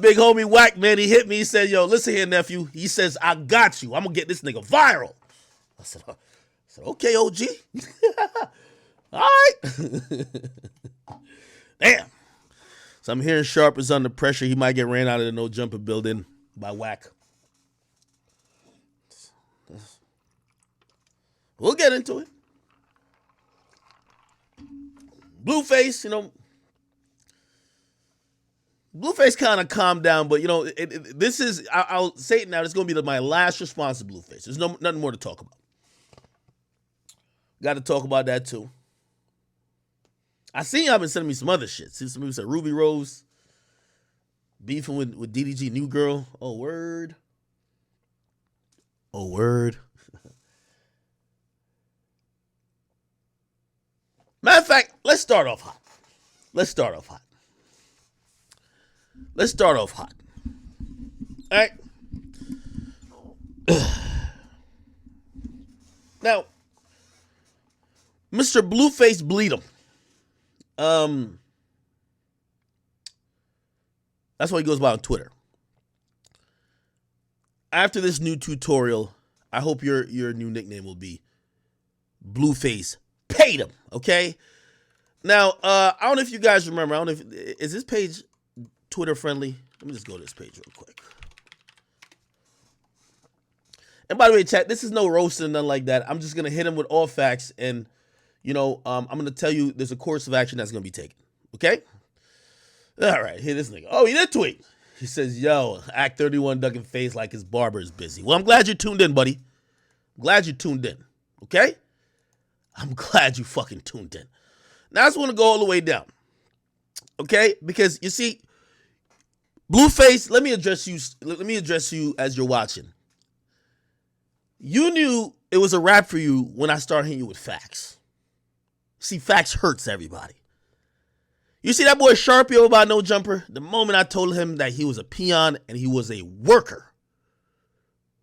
Big homie Whack, man, he hit me. He said, yo, listen here, nephew. He says, I got you. I'm going to get this nigga viral. I said, okay, OG. All right. Damn. So I'm hearing Sharp is under pressure. He might get ran out of the no jumper building by Whack. We'll get into it. Blueface, Blueface kind of calmed down, but this is, I'll say it now, this is going to be my last response to Blueface. There's nothing more to talk about. Got to talk about that too. I seen y'all been sending me some other shit. See, some people said Ruby Rose beefing with DDG New Girl. Oh, word. Oh, word. Matter of fact, let's start off hot. All right. Now, Mr. Blueface Bleed 'em. That's what he goes by on Twitter. After this new tutorial, I hope your new nickname will be Blueface Paid Him. Okay. Now, I don't know if you guys remember. I don't know if is this page Twitter friendly. Let me just go to this page real quick. And by the way, chat, this is no roasting, nothing like that. I'm just gonna hit him with all facts, and I'm gonna tell you there's a course of action that's gonna be taken. Okay. All right, here this nigga. Oh, he did tweet. He says, "Yo, Act 31 ducking face like his barber is busy." Well, I'm glad you tuned in, buddy. Glad you tuned in. Okay. I'm glad you fucking tuned in. Now I just want to go all the way down. Okay? Because you see, Blueface, let me address you as you're watching. You knew it was a wrap for you when I started hitting you with facts. See, facts hurts everybody. You see that boy Sharpie about no jumper? The moment I told him that he was a peon and he was a worker.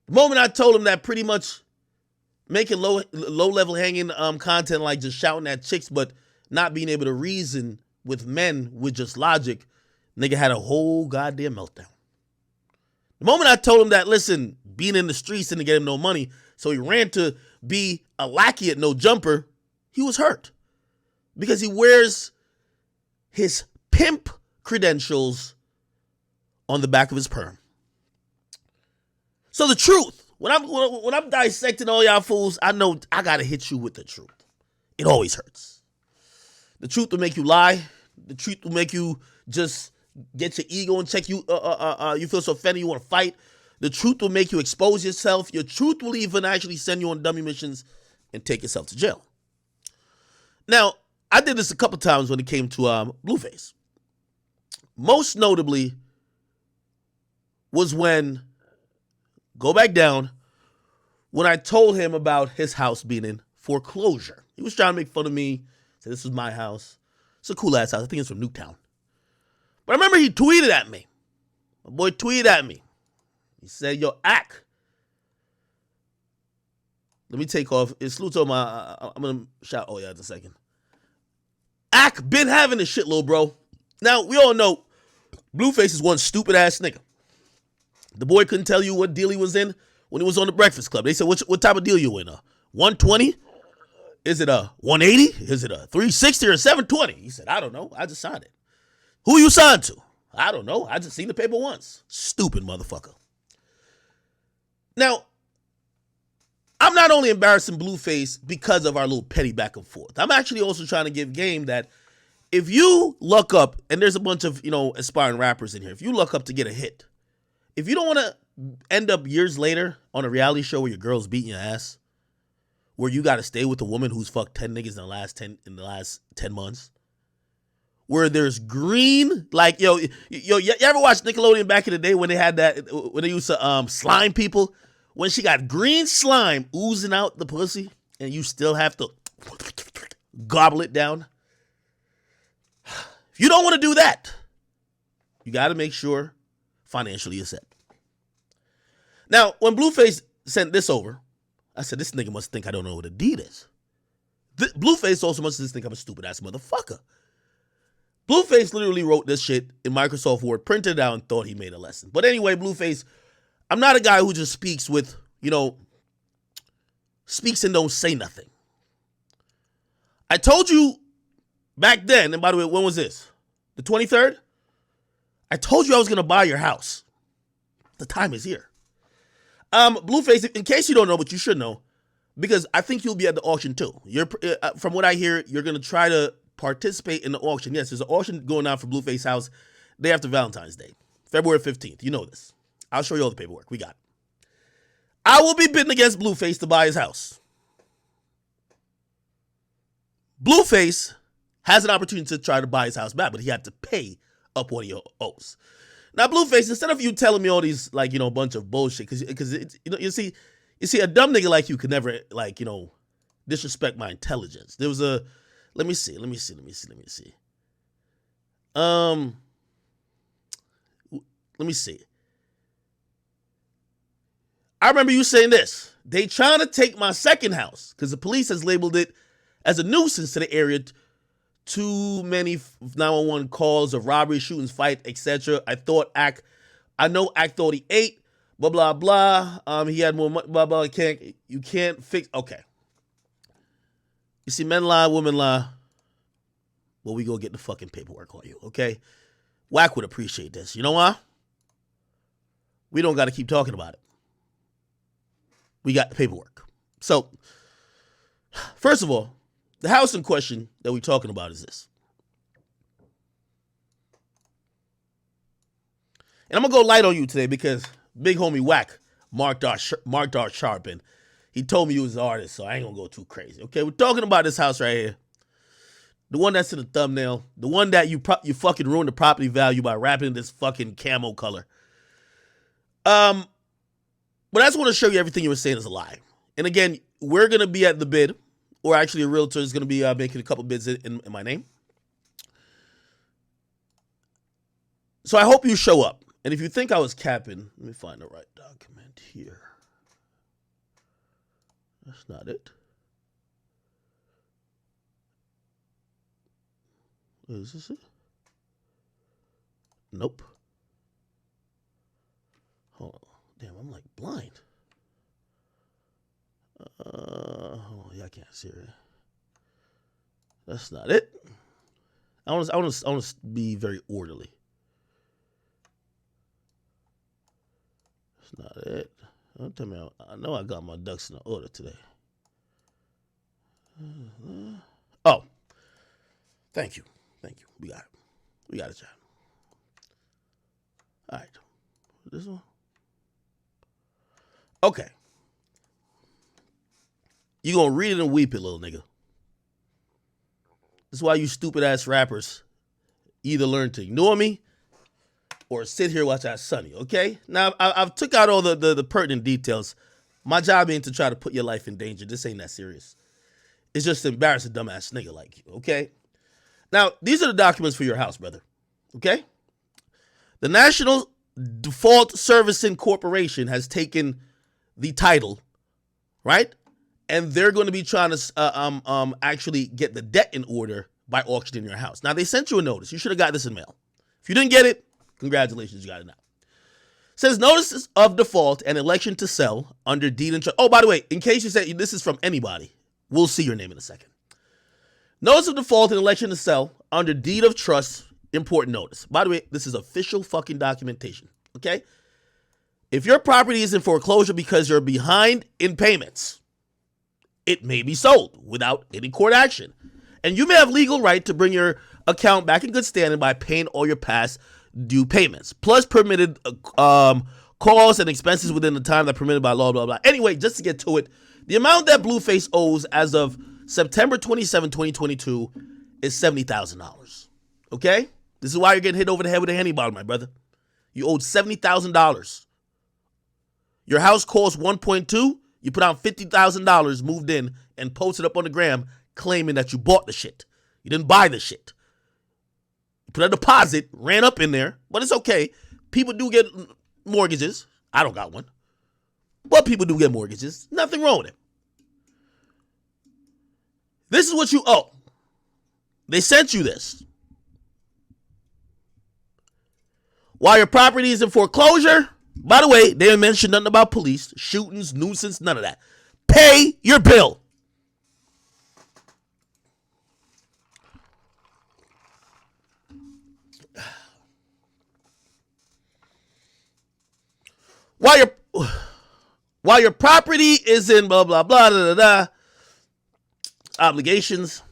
The moment I told him that pretty much making low level hanging content like just shouting at chicks but not being able to reason with men with just logic, nigga had a whole goddamn meltdown. The moment I told him that, listen, being in the streets didn't get him no money, so he ran to be a lackey at no jumper, he was hurt. Because he wears his pimp credentials on the back of his perm. So the truth, when I'm dissecting all y'all fools, I know I gotta hit you with the truth. It always hurts. The truth will make you lie. The truth will make you just get your ego in check. You feel so offended you want to fight. The truth will make you expose yourself. Your truth will even actually send you on dummy missions and take yourself to jail. Now, I did this a couple times when it came to Blueface. Most notably was when, go back down, when I told him about his house being in foreclosure. He was trying to make fun of me. Said this was my house. It's a cool ass house. I think it's from Newtown. But I remember he tweeted at me. My boy tweeted at me. He said, yo, Ak. Let me take off. It's Sluto. I'm going to shout. Oh, yeah, in a second. Ak been having this shit, little bro. Now, we all know Blueface is one stupid ass nigga. The boy couldn't tell you what deal he was in when he was on the Breakfast Club. They said, what type of deal you in? 120? Is it a 180? Is it a 360 or 720? He said, I don't know. I just signed it. Who you signed to? I don't know. I just seen the paper once. Stupid motherfucker. Now, I'm not only embarrassing Blueface because of our little petty back and forth. I'm actually also trying to give game that if you luck up, and there's a bunch of, aspiring rappers in here, if you luck up to get a hit, if you don't want to end up years later on a reality show where your girl's beating your ass, where you got to stay with a woman who's fucked 10 niggas in the last 10 months, where there's green, like, you ever watch Nickelodeon back in the day when they had that, when they used to slime people? When she got green slime oozing out the pussy and you still have to gobble it down. If you don't want to do that, you got to make sure financially you're set. Now, when Blueface sent this over, I said, this nigga must think I don't know what a deed is. Blueface also must just think I'm a stupid ass motherfucker. Blueface literally wrote this shit in Microsoft Word, printed it out, and thought he made a lesson. But anyway, Blueface, I'm not a guy who just speaks with, speaks and don't say nothing. I told you back then, and by the way, when was this? The 23rd? I told you I was going to buy your house. The time is here. Blueface, in case you don't know, but you should know, because I think you'll be at the auction too. From what I hear, you're going to try to participate in the auction. Yes, there's an auction going on for Blueface house day after Valentine's Day, February 15th. You know this. I'll show you all the paperwork. We got it. I will be bidding against Blueface to buy his house. Blueface has an opportunity to try to buy his house back, but he had to pay up what he owes. Now, Blueface, instead of you telling me all these, bunch of bullshit, because you see, a dumb nigga like you could never, disrespect my intelligence. There was a, let me see. Let me see. I remember you saying this. They trying to take my second house because the police has labeled it as a nuisance to the area. Too many 911 calls of robbery, shootings, fight, etc. I know Act 38, blah, blah, blah. He had more money, blah, blah. You can't fix. Okay. You see, men lie, women lie. Well, we go get the fucking paperwork on you, okay? Wack would appreciate this. You know why? We don't got to keep talking about it. We got the paperwork. So, first of all, the house in question that we're talking about is this. And I'm going to go light on you today because big homie Wack marked our sharp, and he told me he was an artist, so I ain't going to go too crazy. Okay, we're talking about this house right here. The one that's in the thumbnail. The one that you fucking ruined the property value by wrapping this fucking camo color. But I just want to show you everything you were saying is a lie. And again, we're going to be at the bid. Or actually, a realtor is going to be making a couple bids in my name. So I hope you show up. And if you think I was capping, let me find the right document here. That's not it. Is this it? Nope. Hold on. Damn, I'm like blind. Yeah, I can't see it. That's not it. I want to be very orderly. That's not it. Don't tell me. I know I got my ducks in order today. Oh, thank you. We got it, John. All right, this one. Okay. You gonna read it and weep it, little nigga. That's why you stupid ass rappers either learn to ignore me or sit here and watch out Sunny, okay? Now, I've took out all the pertinent details. My job ain't to try to put your life in danger. This ain't that serious. It's just to embarrass a dumbass nigga like you, okay? Now, these are the documents for your house, brother, okay? The National Default Servicing Corporation has taken the title, right? And they're going to be trying to actually get the debt in order by auctioning your house. Now, they sent you a notice. You should have got this in mail. If you didn't get it, congratulations, you got it now. It says notices of default and election to sell under deed and trust. Oh, by the way, in case you said this is from anybody, we'll see your name in a second. Notice of default and election to sell under deed of trust, important notice. By the way, this is official fucking documentation, okay? If your property is in foreclosure because you're behind in payments, it may be sold without any court action. And you may have legal right to bring your account back in good standing by paying all your past due payments, plus permitted costs and expenses within the time that permitted by law, blah, blah. Anyway, just to get to it, the amount that Blueface owes as of September 27, 2022 is $70,000. Okay? This is why you're getting hit over the head with a Henny bottle, my brother. You owed $70,000. Your house cost 1.2. You put out $50,000, moved in, and posted up on the gram claiming that you bought the shit. You didn't buy the shit. You put a deposit, ran up in there, but it's okay. People do get mortgages. I don't got one. But people do get mortgages. Nothing wrong with it. This is what you owe. They sent you this. While your property is in foreclosure, by the way, they didn't mention nothing about police, shootings, nuisance, none of that. Pay your bill. While your property is in blah blah blah da da da obligations,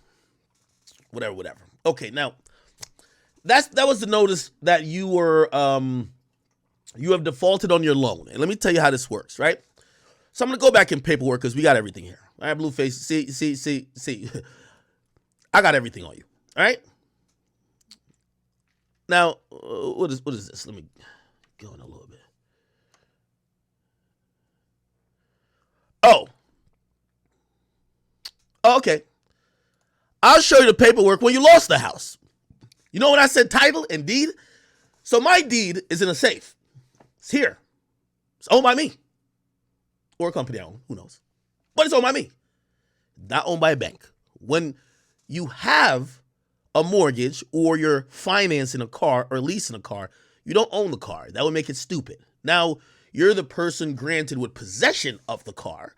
whatever. Okay, now that was the notice that you were you have defaulted on your loan. And let me tell you how this works, right? So I'm gonna go back in paperwork because we got everything here. All right, Blueface. See. I got everything on you. All right. Now, what is this? Let me go in a little bit. Oh, okay. I'll show you the paperwork when you lost the house. You know when I said title and deed? So my deed is in a safe. It's here. It's owned by me. Or a company I own. Who knows? But it's owned by me. Not owned by a bank. When you have a mortgage or you're financing a car or leasing a car, you don't own the car. That would make it stupid. Now, you're the person granted with possession of the car,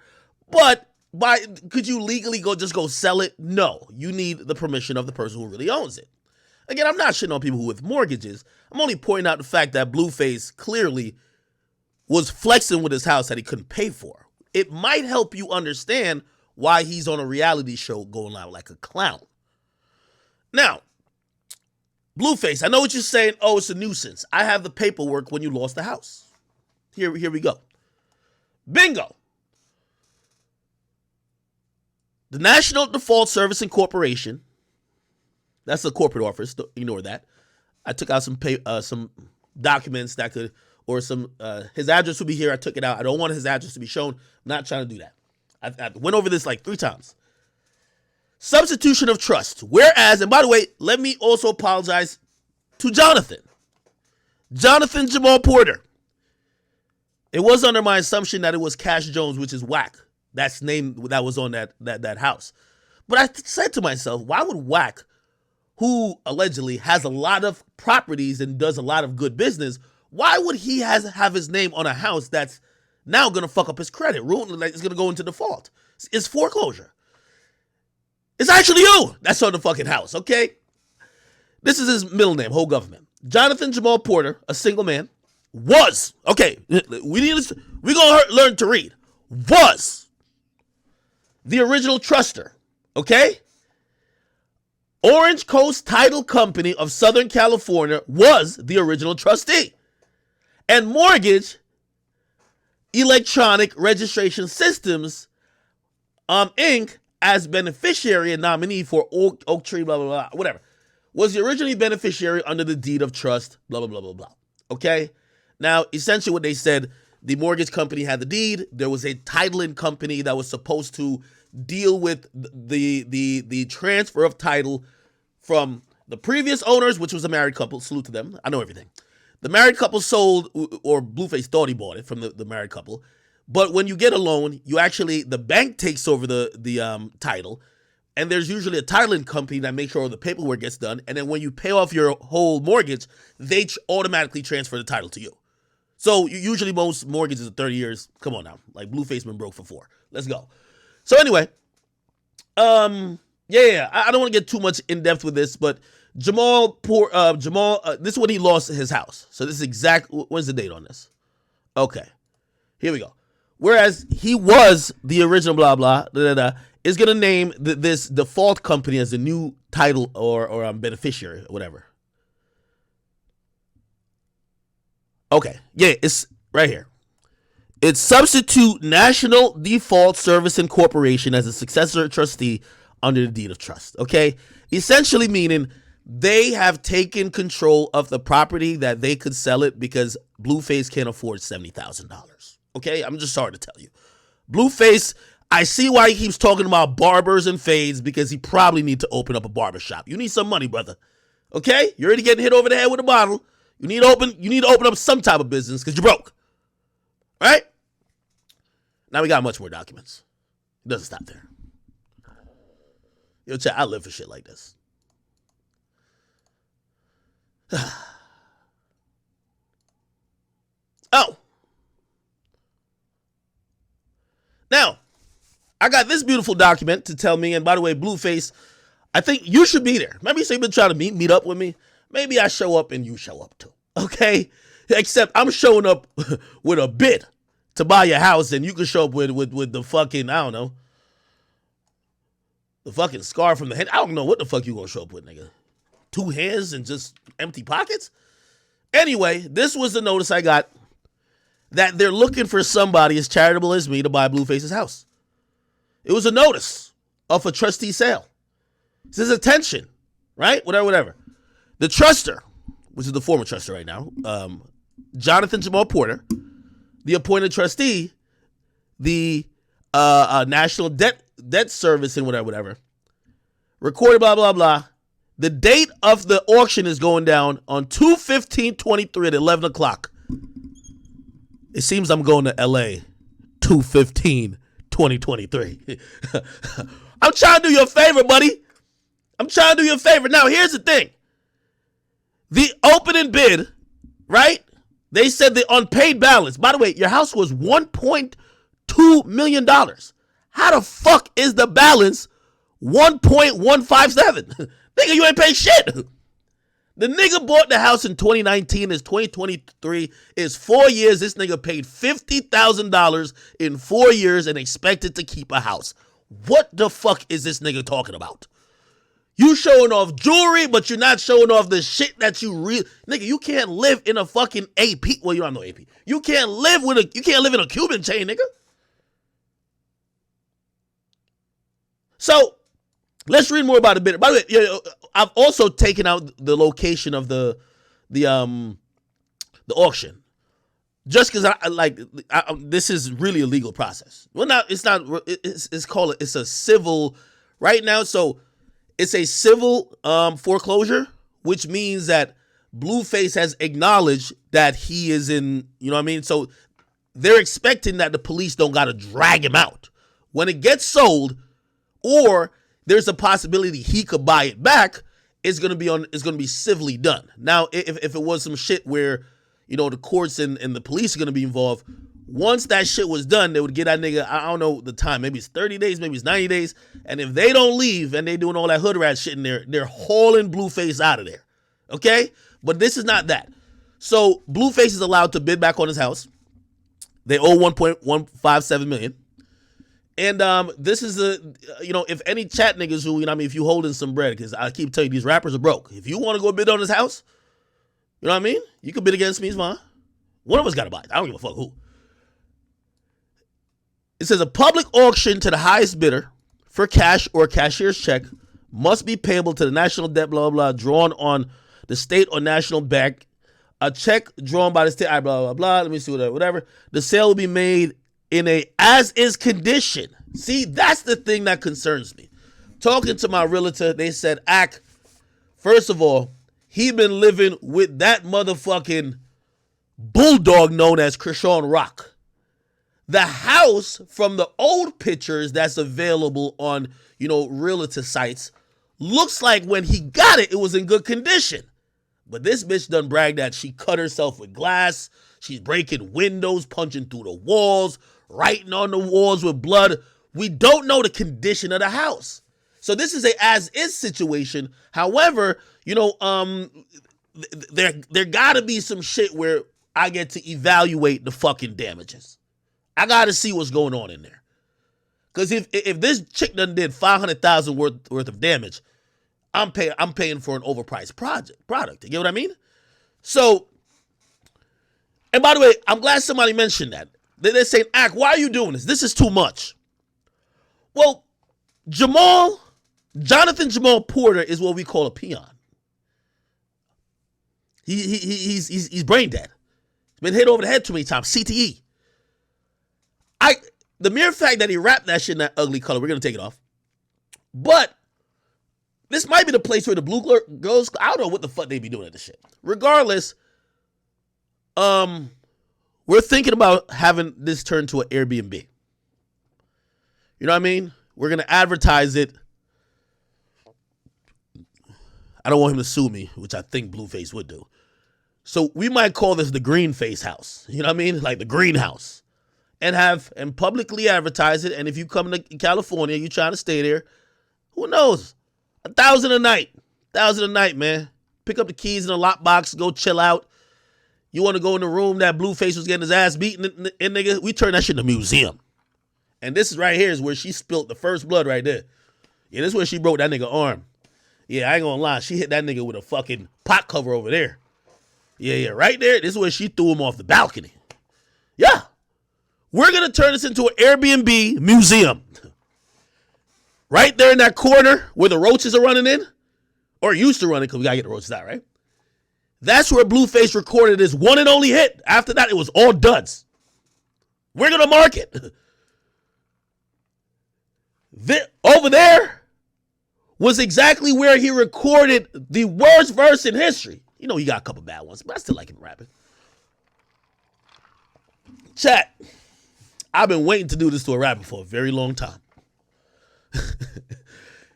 but could you legally go sell it? No, you need the permission of the person who really owns it. Again, I'm not shitting on people who with mortgages. I'm only pointing out the fact that Blueface clearly was flexing with his house that he couldn't pay for. It might help you understand why he's on a reality show going out like a clown. Now, Blueface, I know what you're saying. Oh, it's a nuisance. I have the paperwork when you lost the house. Here we go. Bingo. The National Default Service Corporation. That's a corporate office. Ignore that. I took out some documents that could, or some, his address would be here. I took it out. I don't want his address to be shown. I'm not trying to do that. I went over this like 3 times. Substitution of trust. Whereas, and by the way, let me also apologize to Jonathan. Jonathan Jamal Porter. It was under my assumption that it was Cash Jones, which is whack. That's name that was on that house. But I said to myself, why would Whack, who allegedly has a lot of properties and does a lot of good business, why would he have his name on a house that's now going to fuck up his credit? Like it's going to go into default. It's foreclosure. It's actually you that's on the fucking house, okay? This is his middle name, whole government. Jonathan Jamal Porter, a single man, was, okay, we're going to learn to read, was the original truster, okay? Orange Coast Title Company of Southern California was the original trustee. And Mortgage Electronic Registration Systems, Inc., as beneficiary and nominee for Oak Tree, blah, blah, blah, whatever, was the originally beneficiary under the deed of trust, blah, blah, blah, blah, blah. Okay? Now, essentially what they said, the mortgage company had the deed. There was a titling company that was supposed to deal with the transfer of title from the previous owners, which was a married couple. Salute to them. I know everything. The married couple sold, or Blueface thought he bought it from the married couple. But when you get a loan, the bank takes over the title, and there's usually a titling company that makes sure all the paperwork gets done. And then when you pay off your whole mortgage, they automatically transfer the title to you. So usually most mortgages are 30 years. Come on now. Like Blueface been broke for 4. Let's go. So anyway, I don't want to get too much in depth with this, but Jamal, this is when he lost his house. So this is when's the date on this? Okay, here we go. Whereas he was the original blah, blah, is going to name this default company as a new title or beneficiary or whatever. Okay, yeah, it's right here. It's Substitute National Default Service Corporation as a successor trustee under the deed of trust, okay? Essentially meaning they have taken control of the property that they could sell it because Blueface can't afford $70,000, okay? I'm just sorry to tell you. Blueface, I see why he keeps talking about barbers and fades because he probably need to open up a barber shop. You need some money, brother, okay? You're already getting hit over the head with a bottle. You need to open up some type of business because you're broke. Right? Now we got much more documents. It doesn't stop there. Yo, chat, I live for shit like this. Now, I got this beautiful document to tell me, and by the way, Blueface, I think you should be there. Maybe you've been trying to meet up with me. Maybe I show up and you show up too. Okay? Except I'm showing up with a bid to buy your house, and you can show up with the fucking, I don't know, the fucking scar from the head. I don't know what the fuck you gonna show up with, nigga. 2 hands and just empty pockets? Anyway, this was the notice I got that they're looking for somebody as charitable as me to buy Blueface's house. It was a notice of a trustee sale. It says attention, right? Whatever. The truster, which is the former truster right now, Jonathan Jamal Porter, the appointed trustee, the National Debt Service and whatever, recorded blah, blah, blah. The date of the auction is going down on 2/15/23 at 11 o'clock. It seems I'm going to LA 2/15/2023. I'm trying to do you a favor, buddy. I'm trying to do you a favor. Now, here's the thing. The opening bid, right? They said the unpaid balance. By the way, your house was $1.2 million. How the fuck is the balance 1.157? Nigga, you ain't paid shit. The nigga bought the house in 2019. It's 2023. It's 4 years. This nigga paid $50,000 in 4 years and expected to keep a house. What the fuck is this nigga talking about? You showing off jewelry, but you're not showing off the shit that you really... Nigga, you can't live in a fucking AP. Well, you don't have no AP. You can't live in a Cuban chain, nigga. So, let's read more about it a bit. By the way, I've also taken out the location of the auction, just because this is really a legal process. Well, it's not. It's a civil right now. So it's a civil foreclosure, which means that Blueface has acknowledged that he is in. You know what I mean? So they're expecting that the police don't got to drag him out when it gets sold, or there's a possibility he could buy it back. It's gonna be civilly done. Now, if it was some shit where, the courts and the police are gonna be involved, once that shit was done, they would get that nigga, I don't know the time, maybe it's 30 days, maybe it's 90 days. And if they don't leave and they doing all that hood rat shit in there, they're hauling Blueface out of there. Okay? But this is not that. So Blueface is allowed to bid back on his house. They owe $1.157 million. And this is if any chat niggas who, if you holding some bread, because I keep telling you, these rappers are broke. If you want to go bid on his house, you know what I mean? You can bid against me, it's fine. One of us got to buy it. I don't give a fuck who. It says a public auction to the highest bidder for cash or cashier's check must be payable to the national debt, blah, blah, blah, drawn on the state or national bank. A check drawn by the state, blah, blah, blah. Let me see whatever. The sale will be made in a as-is condition. See, that's the thing that concerns me. Talking to my realtor, they said, first of all, he been living with that motherfucking bulldog known as Krishan Rock. The house, from the old pictures that's available on, realtor sites, looks like when he got it, it was in good condition. But this bitch done bragged that she cut herself with glass. She's breaking windows, punching through the walls, writing on the walls with blood. We don't know the condition of the house. So this is a as-is situation. However, there gotta be some shit where I get to evaluate the fucking damages. I gotta see what's going on in there. Because if this chick done did $500,000 worth of damage, I'm paying for an overpriced product. You get what I mean? So, and by the way, I'm glad somebody mentioned that. They're saying, why are you doing this? This is too much. Well, Jonathan Jamal Porter is what we call a peon. He's brain dead. He's been hit over the head too many times. CTE. The mere fact that he wrapped that shit in that ugly color, we're gonna take it off. But this might be the place where the blue girls, I don't know what the fuck they be doing at this shit. Regardless, we're thinking about having this turn to an Airbnb. You know what I mean? We're going to advertise it. I don't want him to sue me, which I think Blueface would do. So we might call this the green face house. You know what I mean? Like the greenhouse. And publicly advertise it. And if you come to California, you trying to stay there, who knows? $1,000 a night. $1,000 a night, man. Pick up the keys in a lockbox, go chill out. You want to go in the room that Blueface was getting his ass beaten in, nigga? We turn that shit into a museum. And this is right here is where she spilled the first blood right there. Yeah, this is where she broke that nigga arm. Yeah, I ain't gonna lie. She hit that nigga with a fucking pot cover over there. Yeah, right there. This is where she threw him off the balcony. Yeah. We're going to turn this into an Airbnb museum. Right there in that corner where the roaches are running in. Or used to run it because we got to get the roaches out, right? That's where Blueface recorded his one and only hit. After that, it was all duds. We're going to market. Over there was exactly where he recorded the worst verse in history. You know, he got a couple bad ones, but I still like him rapping. Chat, I've been waiting to do this to a rapper for a very long time.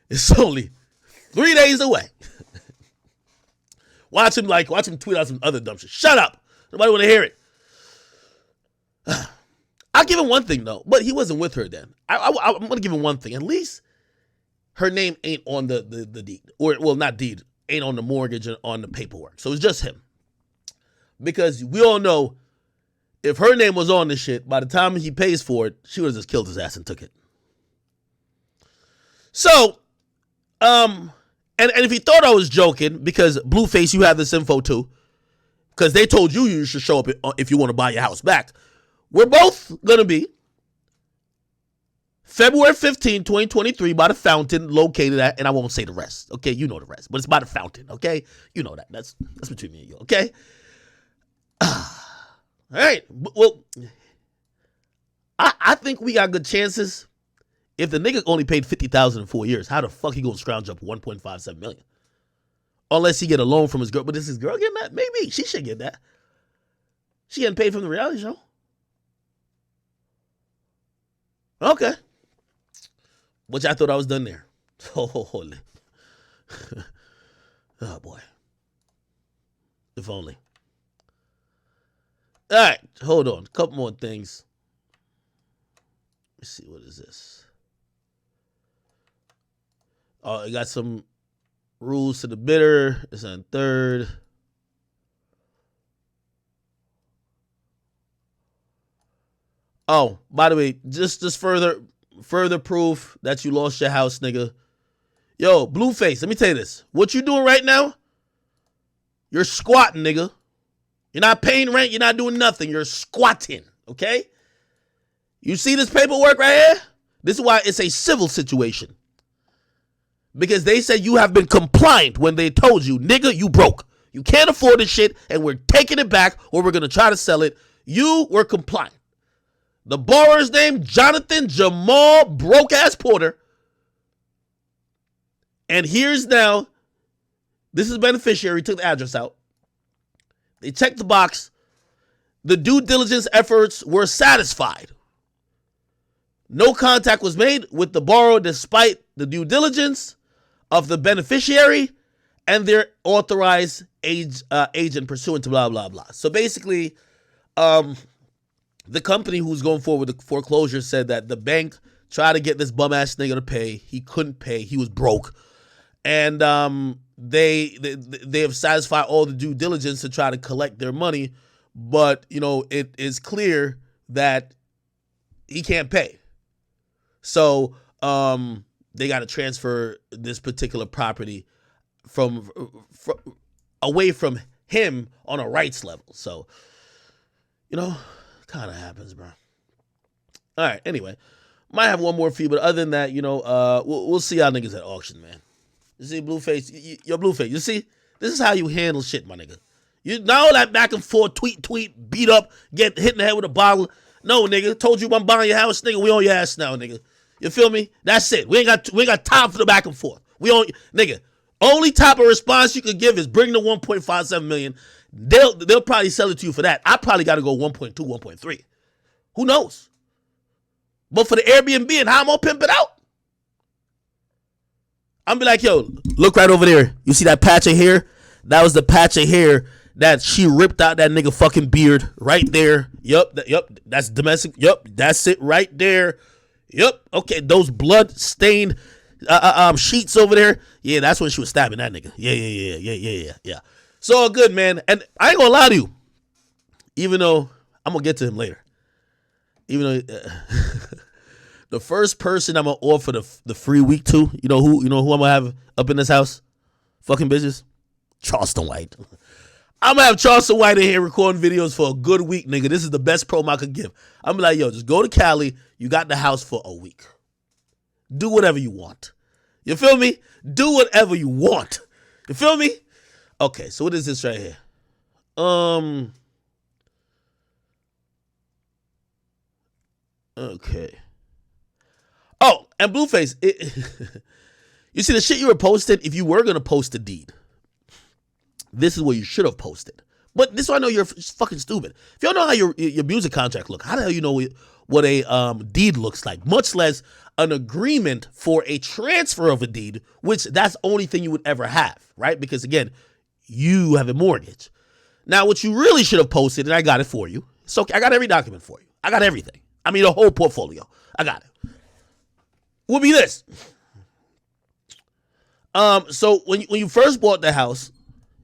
It's only 3 days away. Watch him tweet out some other dumb shit. Shut up. Nobody want to hear it. I'll give him one thing, though. But he wasn't with her then. I'm going to give him one thing. At least her name ain't on the deed. Or, well, not deed. Ain't on the mortgage and on the paperwork. So it's just him. Because we all know if her name was on this shit, by the time he pays for it, she would have just killed his ass and took it. So, and if he thought I was joking, because Blueface, you have this info too, because they told you should show up if you want to buy your house back. We're both going to be February 15, 2023 by the fountain located at, and I won't say the rest, okay? You know the rest, but it's by the fountain, okay? You know that. That's between me and you, okay? All right. Well, I think we got good chances. If the nigga only paid $50,000 in 4 years, how the fuck he gonna scrounge up $1.57 million? Unless he get a loan from his girl. But is his girl getting that? Maybe. She should get that. She getting paid from the reality show. Okay. Which I thought I was done there. Holy. Oh, boy. If only. All right. Hold on. A couple more things. Let's see. What is this? Oh, I got some rules to the bidder. It's on third. Oh, by the way, just further proof that you lost your house, nigga. Yo, Blueface, let me tell you this. What you doing right now? You're squatting, nigga. You're not paying rent. You're not doing nothing. You're squatting, okay? You see this paperwork right here? This is why it's a civil situation. Because they said you have been compliant when they told you, nigga, you broke. You can't afford this shit, and we're taking it back, or we're going to try to sell it. You were compliant. The borrower's name, Jonathan Jamal Broke-Ass Porter. And here's now, this is beneficiary, took the address out. They checked the box. The due diligence efforts were satisfied. No contact was made with the borrower despite the due diligence of the beneficiary and their authorized agent pursuant to blah, blah, blah. So basically, the company who's going forward with the foreclosure said that the bank tried to get this bum-ass nigga to pay. He couldn't pay. He was broke. And they have satisfied all the due diligence to try to collect their money. But, you know, it is clear that he can't pay. So they got to transfer this particular property from away from him on a rights level. So, you know, kind of happens, bro. All right. Anyway, might have one more for you, but other than that, you know, we'll see y'all niggas at auction, man. You see, Blueface, your Blueface. You see, this is how you handle shit, my nigga. You now all that back and forth, tweet, beat up, get hit in the head with a bottle. No, nigga, told you I'm buying your house, nigga. We on your ass now, nigga. You feel me? That's it. We ain't got time for the back and forth. We on, nigga. Only type of response you could give is bring the 1.57 million. They'll probably sell it to you for that. I probably got to go 1.2, 1.3. Who knows? But for the Airbnb and how I'm gonna pimp it out, I'm be like, yo, look right over there. You see that patch of hair? That was the patch of hair that she ripped out that nigga fucking beard right there. Yup, that's domestic. Yup, that's it right there. Yup, okay, those blood stained sheets over there. Yeah, that's when she was stabbing that nigga. Yeah. So good, man. And I ain't gonna lie to you, even though I'm gonna get to him later. Even though the first person I'm gonna offer the free week to, you know who I'm gonna have up in this house, fucking bitches, Charleston White. I'm gonna have Charleston White in here recording videos for a good week, nigga. This is the best promo I could give. I'm like, yo, just go to Cali. You got the house for a week. Do whatever you want. You feel me? Do whatever you want. You feel me? Okay, so what is this right here? Okay. Oh, and Blueface, you see the shit you were posting? If you were gonna post a deed, this is what you should have posted. But this is why I know you're fucking stupid. If you don't know how your music contract look, how the hell you know what a deed looks like? Much less an agreement for a transfer of a deed, which that's the only thing you would ever have, right? Because again, you have a mortgage. Now, what you really should have posted, and I got it for you. So I got every document for you. I got everything. I mean, the whole portfolio. I got it. Would be this. So when you first bought the house,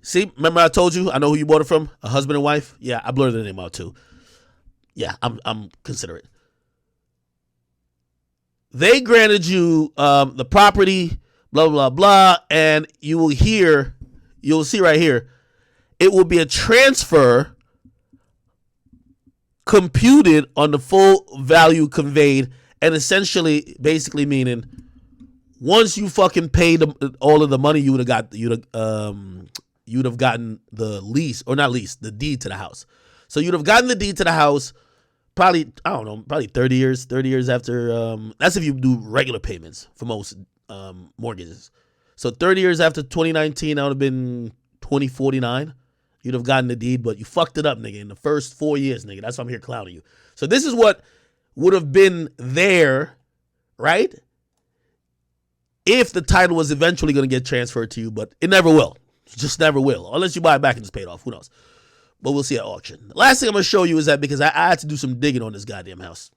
see, remember I told you I know who you bought it from? A husband and wife? Yeah, I blurred the name out too. Yeah, I'm considerate. They granted you the property, blah, blah, blah, and you'll see right here, it will be a transfer computed on the full value conveyed, and essentially, basically meaning, once you fucking paid all of the money, you'd have gotten the lease, or not lease, the deed to the house. So you'd have gotten the deed to the house, probably, I don't know, probably 30 years after, that's if you do regular payments for most mortgages. So 30 years after 2019, that would have been 2049. You'd have gotten the deed, but you fucked it up, nigga, in the first 4 years, nigga. That's why I'm here clowning you. So this is what would have been there, right? If the title was eventually going to get transferred to you, but it never will. It just never will. Unless you buy it back and it's paid off. Who knows? But we'll see at auction. The last thing I'm going to show you is that because I had to do some digging on this goddamn house.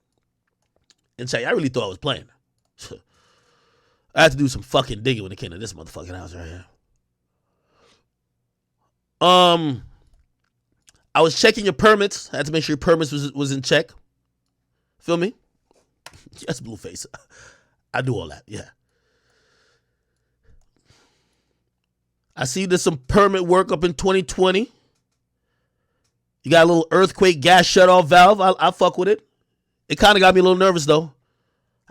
And say, I really thought I was playing. I had to do some fucking digging when it came to this motherfucking house right here. I was checking your permits. I had to make sure your permits was in check. Feel me? Yes, Blueface. I do all that, yeah. I see there's some permit work up in 2020. You got a little earthquake gas shutoff valve. I fuck with it. It kind of got me a little nervous, though.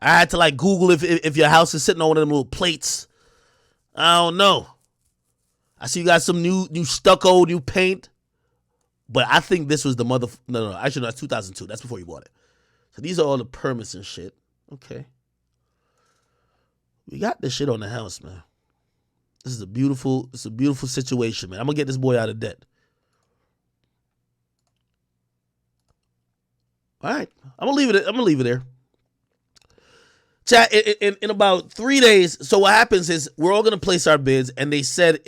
I had to, like, Google if your house is sitting on one of them little plates. I don't know. I see you got some new stucco, new paint. But I think this was the No, actually, no, that's 2002. That's before you bought it. So these are all the permits and shit. Okay. We got this shit on the house, man. This is a beautiful situation, man. I'm going to get this boy out of debt. All right. I'm going to leave it there. Chat, in about 3 days, so what happens is we're all going to place our bids, and they said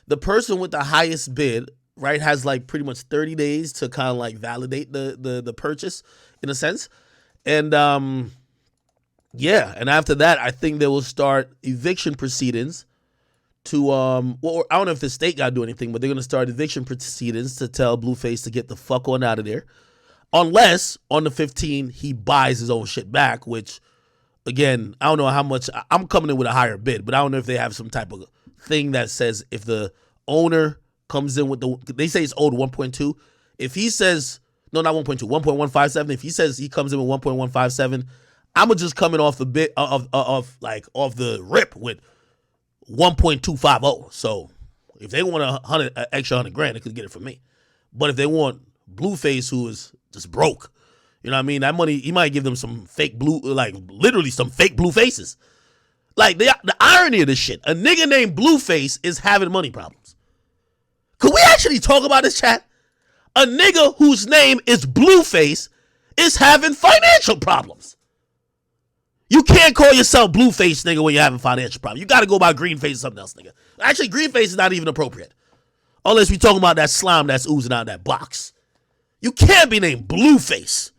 the person with the highest bid, right, has like pretty much 30 days to kind of like validate the purchase in a sense. And yeah, and after that, I think they will start eviction proceedings to well, I don't know if the state got to do anything, but they're going to start eviction proceedings to tell Blueface to get the fuck on out of there. Unless on the 15th he buys his own shit back, which again, I don't know how much. I'm coming in with a higher bid, but I don't know if they have some type of thing that says if the owner comes in with they say it's owed 1.2. If he says, no, not 1.2, 1.157. If he says he comes in with 1.157, I'm gonna just come in off the bit off the rip with 1.250. So if they want an extra $100,000, they could get it from me. But if they want Blueface, who is just broke, you know what I mean? That money, he might give them some fake blue, like literally some fake blue faces. Like the irony of this shit, a nigga named Blueface is having money problems. Could we actually talk about this, chat? A nigga whose name is Blueface is having financial problems. You can't call yourself Blueface, nigga, when you're having financial problems. You got to go by Greenface or something else, nigga. Actually, Greenface is not even appropriate. Unless we talking about that slime that's oozing out of that box. You can't be named Blueface.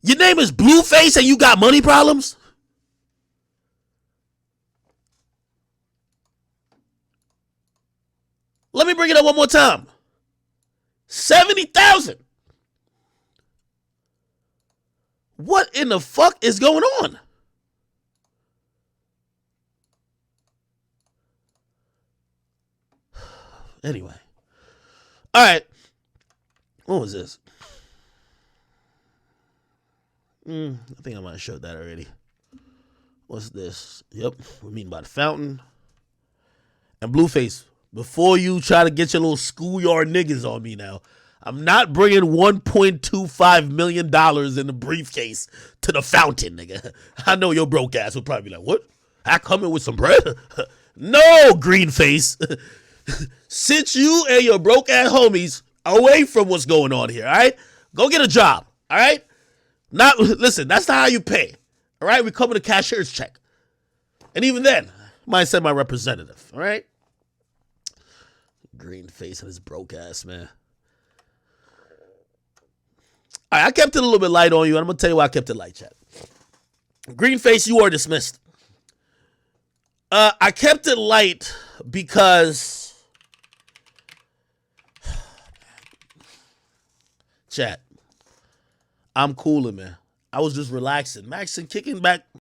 Your name is Blueface and you got money problems? Let me bring it up one more time. 70,000. What in the fuck is going on? Anyway. All right. What was this? I think I might have showed that already. What's this? Yep. We're meeting by the fountain. And Blueface, before you try to get your little schoolyard niggas on me now, I'm not bringing $1.25 million in the briefcase to the fountain, nigga. I know your broke ass would probably be like, what? I coming with some bread? No, green face. Sit you and your broke ass homies away from what's going on here, all right? Go get a job, all right? Listen, that's not how you pay, all right? We come with a cashier's check. And even then, I might send my representative, all right? Green face and his broke ass, man. All right, I kept it a little bit light on you, and I'm going to tell you why I kept it light, chat. Green face, you are dismissed. I kept it light because... Chat, I'm cooling, man. I was just relaxing, kicking back